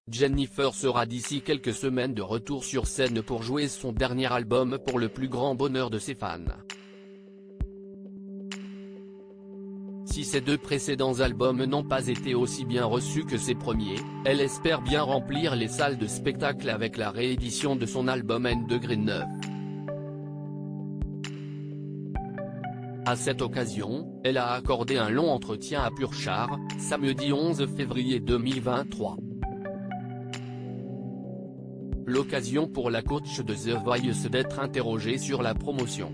Jennifer sera d'ici quelques semaines de retour sur scène pour jouer son dernier album pour le plus grand bonheur de ses fans. Si ses deux précédents albums n'ont pas été aussi bien reçus que ses premiers, elle espère bien remplir les salles de spectacle avec la réédition de son album N°9. À cette occasion, elle a accordé un long entretien à Purchar, samedi 11 février 2023. L'occasion pour la coach de The Voice d'être interrogée sur la promotion.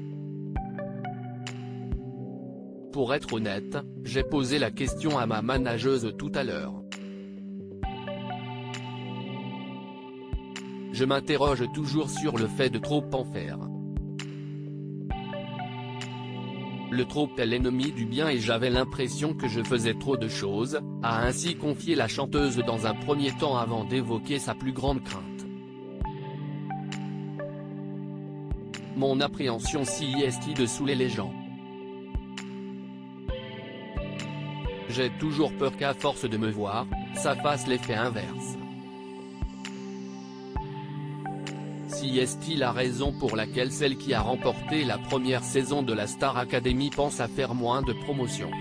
Pour être honnête, j'ai posé la question à ma manageuse tout à l'heure. Je m'interroge toujours sur le fait de trop en faire. Le trop est l'ennemi du bien et j'avais l'impression que je faisais trop de choses, a ainsi confié la chanteuse dans un premier temps avant d'évoquer sa plus grande crainte. Mon appréhension c'est de saouler les gens. J'ai toujours peur qu'à force de me voir, ça fasse l'effet inverse. C'est la raison pour laquelle celle qui a remporté la première saison de la Star Academy pense à faire moins de promotion.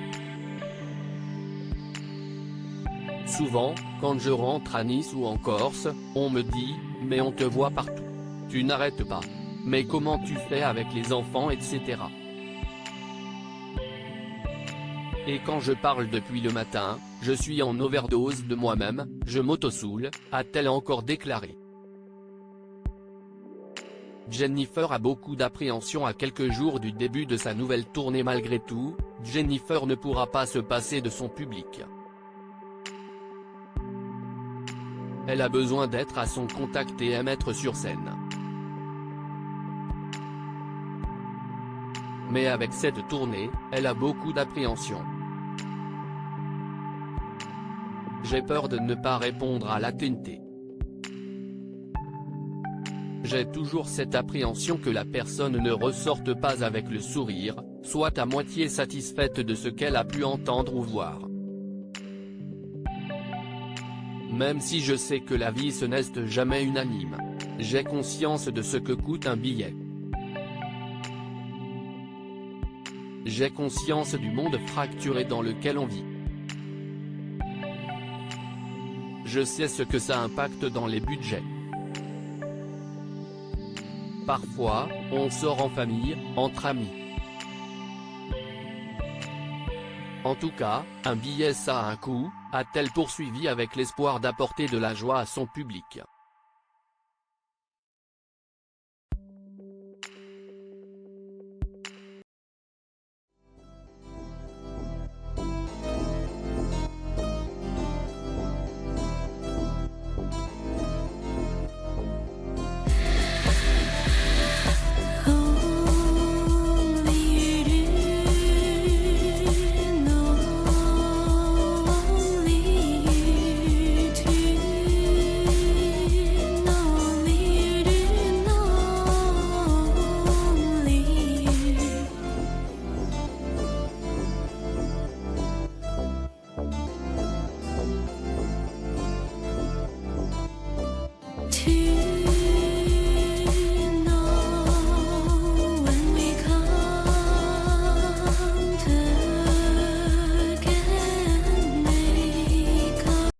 Souvent, quand je rentre à Nice ou en Corse, on me dit « mais on te voit partout. Tu n'arrêtes pas. Mais comment tu fais avec les enfants etc. » Et quand je parle depuis le matin, je suis en overdose de moi-même, je m'auto-soule, a-t-elle encore déclaré. Jennifer a beaucoup d'appréhension à quelques jours du début de sa nouvelle tournée. Malgré tout, Jennifer ne pourra pas se passer de son public. Elle a besoin d'être à son contact et aime être sur scène. Mais avec cette tournée, elle a beaucoup d'appréhension. J'ai peur de ne pas répondre à la TNT. J'ai toujours cette appréhension que la personne ne ressorte pas avec le sourire, soit à moitié satisfaite de ce qu'elle a pu entendre ou voir. Même si je sais que la vie ce n'est jamais unanime. J'ai conscience de ce que coûte un billet. J'ai conscience du monde fracturé dans lequel on vit. Je sais ce que ça impacte dans les budgets. Parfois, on sort en famille, entre amis. En tout cas, un billet ça a un coût, a-t-elle poursuivi avec l'espoir d'apporter de la joie à son public.